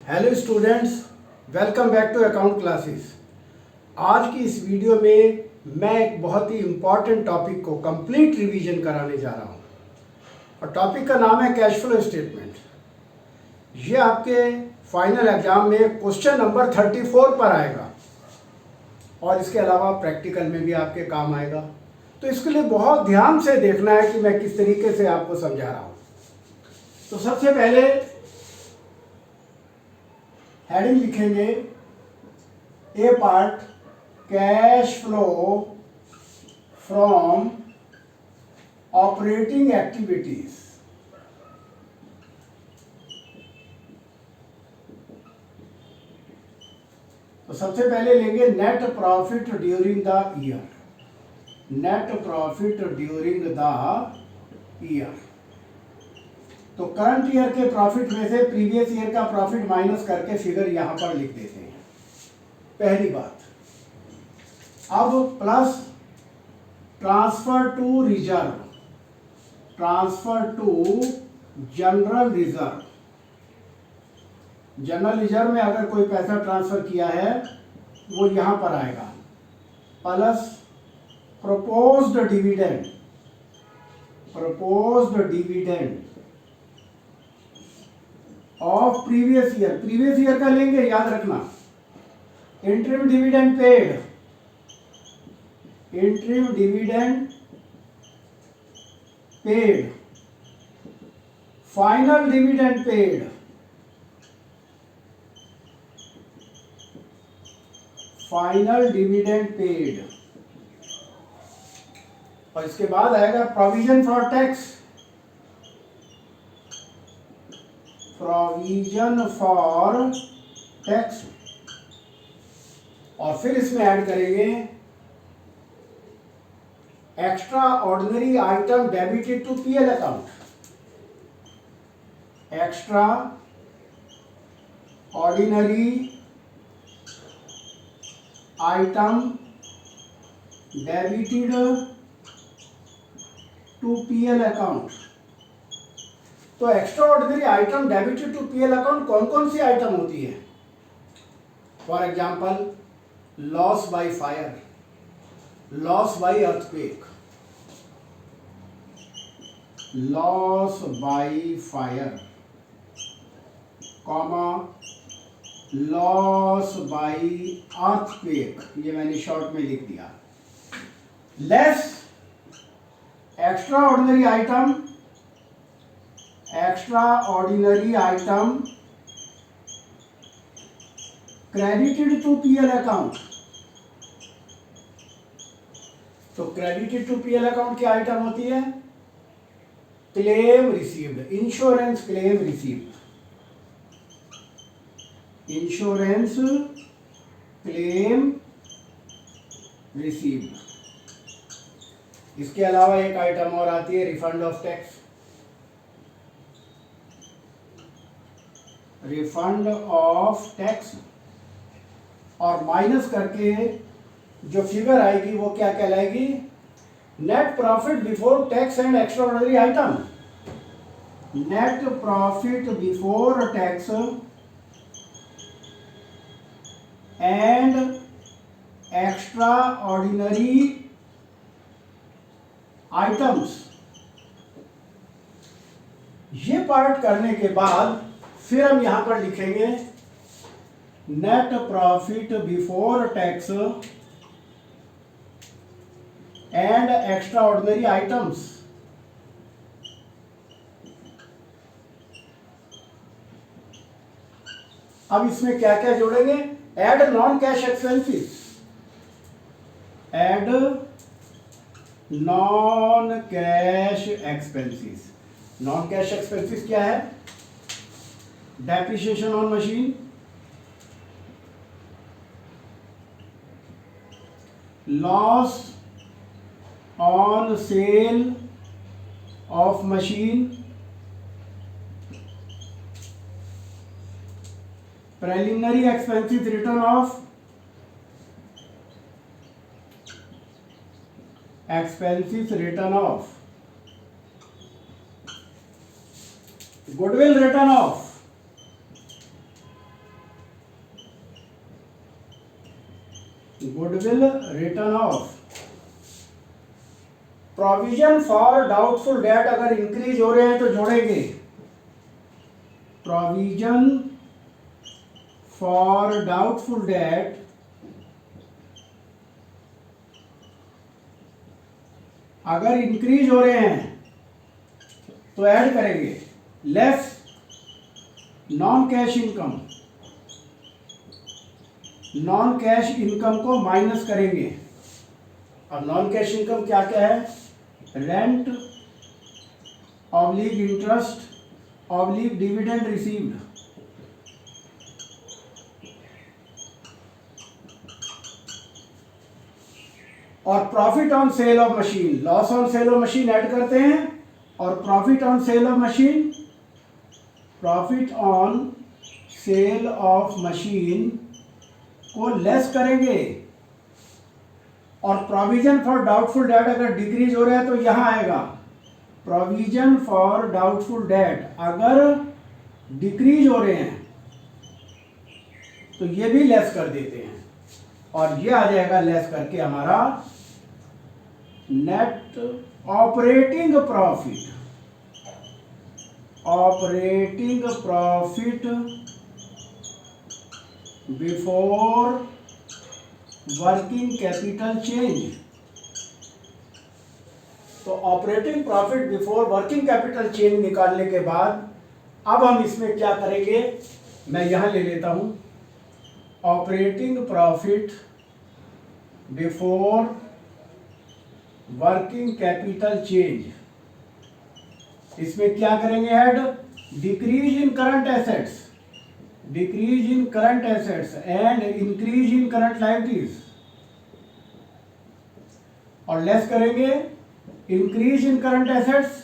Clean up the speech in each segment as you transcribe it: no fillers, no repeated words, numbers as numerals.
Hello students, welcome back to account classes. आज की इस वीडियो में मैं एक बहुत ही इम्पॉर्टेंट टॉपिक को कंप्लीट रिवीजन कराने जा रहा हूँ और टॉपिक का नाम है कैश फ्लो स्टेटमेंट। ये आपके फाइनल एग्जाम में क्वेश्चन नंबर 34 पर आएगा और इसके अलावा प्रैक्टिकल में भी आपके काम आएगा। तो इसके लिए बहुत ध्यान से देखना है कि मैं किस तरीके से आपको समझा रहा हूँ। तो सबसे पहले हेडिंग लिखेंगे A part cash flow from operating activities. तो सबसे पहले लेंगे net profit during the year. Net profit during the year, तो करंट ईयर के प्रॉफिट में से प्रीवियस ईयर का प्रॉफिट माइनस करके फिगर यहां पर लिख देते हैं, पहली बात। अब plus transfer to reserve, transfer to general reserve. General reserve में अगर कोई पैसा ट्रांसफर किया है वो यहां पर आएगा, plus proposed dividend, proposed dividend of previous year. Previous year का लेंगे, याद रखना। Interim dividend paid, interim dividend paid, final dividend paid, final dividend paid. और इसके बाद आएगा provision for tax, provision for tax. और फिर इसमें ऐड करेंगे extraordinary item debited to PL account, extraordinary item debited to PL account. तो extraordinary item debited to PL account कौन कौन सी आइटम होती है? For example loss by fire, loss by earthquake, loss by fire, comma loss by earthquake, ये मैंने short में लिख दिया। Less extraordinary item, extraordinary item credited to PL account. तो क्रेडिटेड टू पीएल अकाउंट की आइटम होती है claim received, insurance claim received, insurance claim received. इसके अलावा एक आइटम और आती है refund of tax, refund of tax. और माइनस करके जो फिगर आएगी वो क्या कहलाएगी? Net profit before tax and extraordinary item. Net profit before tax and extraordinary items. ये पार्ट करने के बाद फिर हम यहां पर लिखेंगे net profit before tax and extraordinary items. अब इसमें क्या क्या जोड़ेंगे? Add non cash expenses, add non cash expenses. Non cash expenses क्या है? Depreciation on machine, loss on sale of machine, preliminary expenses written off, expenses written off, goodwill written off, goodwill written off. Provision for doubtful debt अगर increase हो रहे हैं तो जोड़ेंगे provision for doubtful debt अगर increase हो रहे हैं तो ऐड करेंगे less non cash income, non cash income को माइनस करेंगे। अब नॉन कैश इनकम क्या क्या है? Rent oblique interest oblique dividend received. और profit on sale of machine, loss on sale of machine add करते हैं और profit on sale of machine, profit on sale of machine को लेस करेंगे। और प्रोविजन फॉर डाउटफुल डेट अगर decrease हो रहा है तो यहां आएगा प्रोविजन फॉर डाउटफुल डेट अगर डिक्रीज हो रहे हैं तो ये भी लेस कर देते हैं और ये आ जाएगा लेस करके हमारा net operating profit. Operating profit before working capital change. तो operating profit before working capital change निकालने के बाद अब हम इसमें क्या करेंगे, मैं यहां ले लेता हूं operating profit before working capital change. इसमें क्या करेंगे add? Decrease in current assets, decrease in current assets and increase in current liabilities. और लेस करेंगे increase in current assets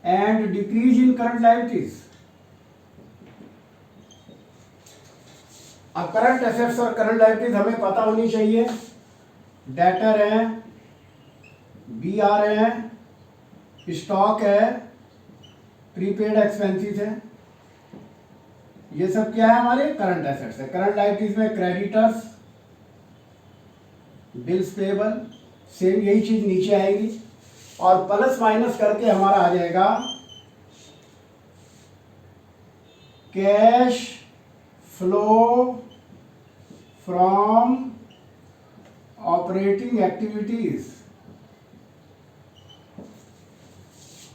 and decrease in current liabilities. अब करंट एसेट्स और current liabilities हमें पता होनी चाहिए। डेटर है, बीआर है, स्टॉक है, प्रीपेड एक्सपेंसेस है, ये सब क्या है हमारे करंट एसेट्स है। करंट लायबिलिटीज में क्रेडिटर्स, बिल्स पेबल, सेम यही चीज नीचे आएगी और प्लस माइनस करके हमारा आ जाएगा cash flow from operating activities.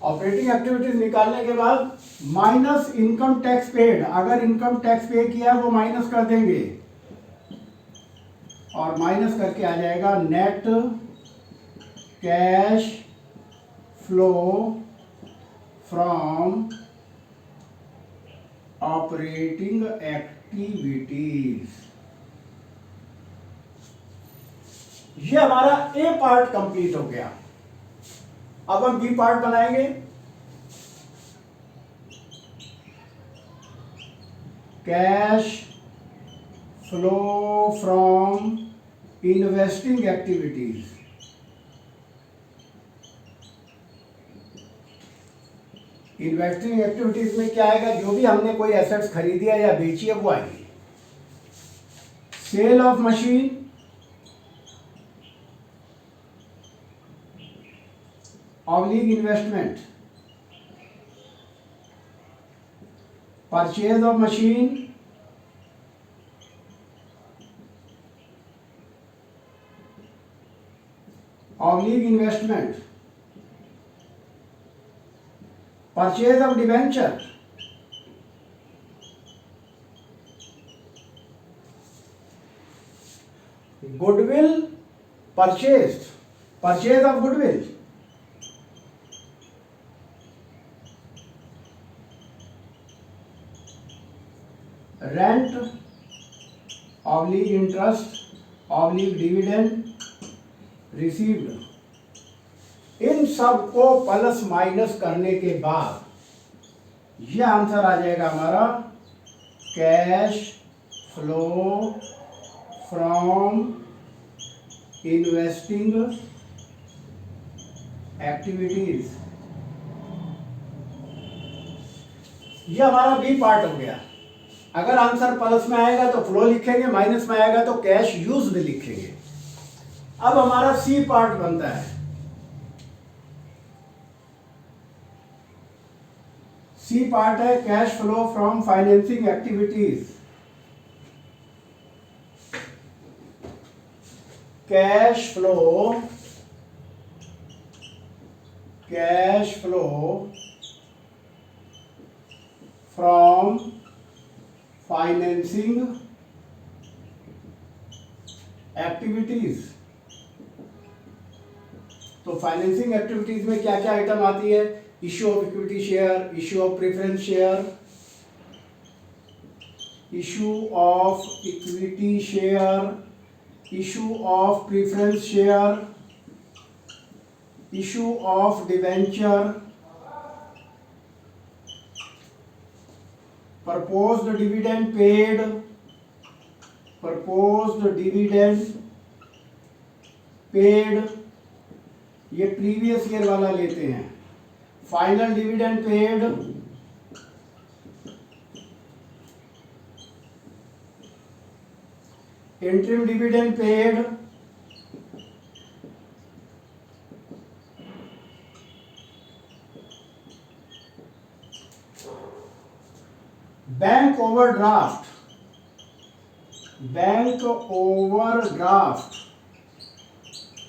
Operating activities निकालने के बाद माइनस इनकम टैक्स पेड, अगर इनकम टैक्स पे किया वो माइनस कर देंगे और माइनस करके आ जाएगा net cash flow from operating activities. ये हमारा ए पार्ट कंप्लीट हो गया। अब हम बी पार्ट बनाएंगे। Cash flow from investing activities. Investing activities में क्या आएगा? जो भी हमने कोई एसेट्स खरीदी है या बेची है वो आएगी। Sale of machine, oblique investment, purchase of machine, oblique investment, purchase of debenture, goodwill purchase, purchase of goodwill, rent oblique interest oblique dividend received. इन सब को प्लस माइनस करने के बाद यह आंसर आ जाएगा हमारा cash flow from investing activities. यह हमारा बी पार्ट हो गया। अगर आंसर प्लस में आएगा तो फ्लो लिखेंगे, माइनस में आएगा तो कैश यूज्ड लिखेंगे। अब हमारा सी पार्ट बनता है। सी पार्ट है cash flow from financing activities. Cash flow from financing activities. तो फाइनेंसिंग एक्टिविटीज में क्या क्या आइटम आती है? Issue of equity share, issue of preference share, issue of equity share, issue of preference share, issue of debenture, proposed dividend paid, ये previous year वाला लेते हैं। Final dividend paid, interim dividend paid, bank overdraft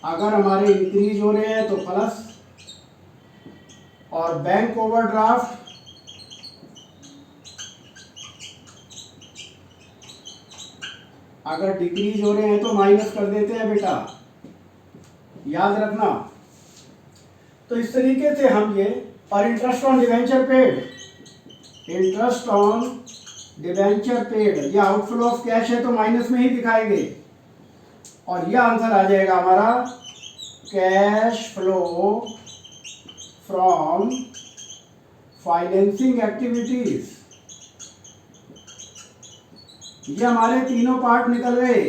अगर हमारे increase हो रहे हैं तो प्लस, और बैंक ओवरड्राफ्ट अगर डिक्रीज हो रहे हैं तो माइनस कर देते हैं बेटा, याद रखना। तो इस तरीके से हम ये, और इंटरेस्ट ऑन डिवेंचर पेड, ये आउटफ्लो ऑफ कैश है तो माइनस में ही दिखाएंगे, और यह आंसर आ जाएगा हमारा cash flow from financing activities. ये हमारे तीनों पार्ट निकल गए।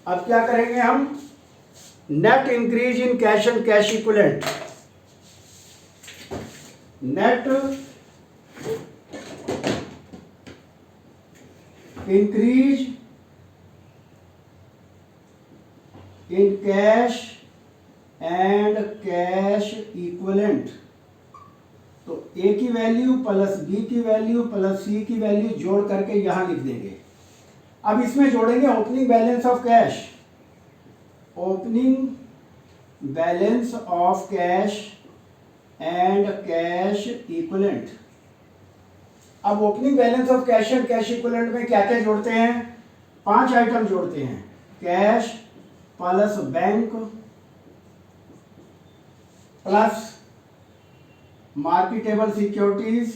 अब क्या करेंगे हम? Net increase in cash and cash equivalent. Net increase in cash and cash equivalent. तो ए की वैल्यू प्लस बी की वैल्यू प्लस सी की वैल्यू जोड़ करके यहां लिख देंगे। अब इसमें जोड़ेंगे opening balance of cash, opening balance of cash and cash equivalent. अब opening balance of cash and cash equivalent में क्या क्या जोड़ते हैं? 5 आइटम जोड़ते हैं। Cash plus bank plus marketable securities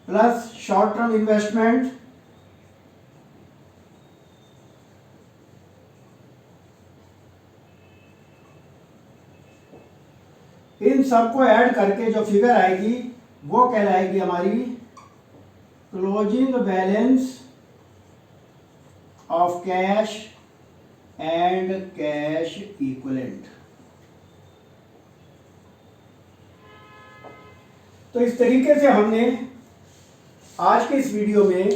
plus short term investment इन सबको ऐड करके जो फिगर आएगी वो कहलाएगी हमारी closing balance of cash and cash equivalent. तो इस तरीके से हमने आज के इस वीडियो में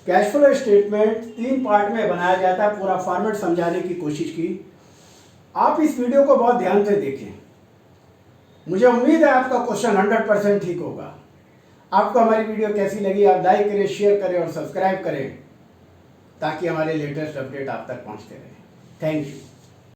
कैश फ्लो स्टेटमेंट 3 पार्ट में बनाया जाता है, पूरा फॉर्मेट समझाने की कोशिश की। आप इस वीडियो को बहुत ध्यान से देखें। मुझे उम्मीद है आपका क्वेश्चन 100% ठीक होगा। आपको हमारी वीडियो कैसी लगी? आप लाइक करें, शेयर करें और सब्सक्राइब करें ताकि हमारे लेटेस्ट अपडेट आप तक पहुंचते रहे। Thank you.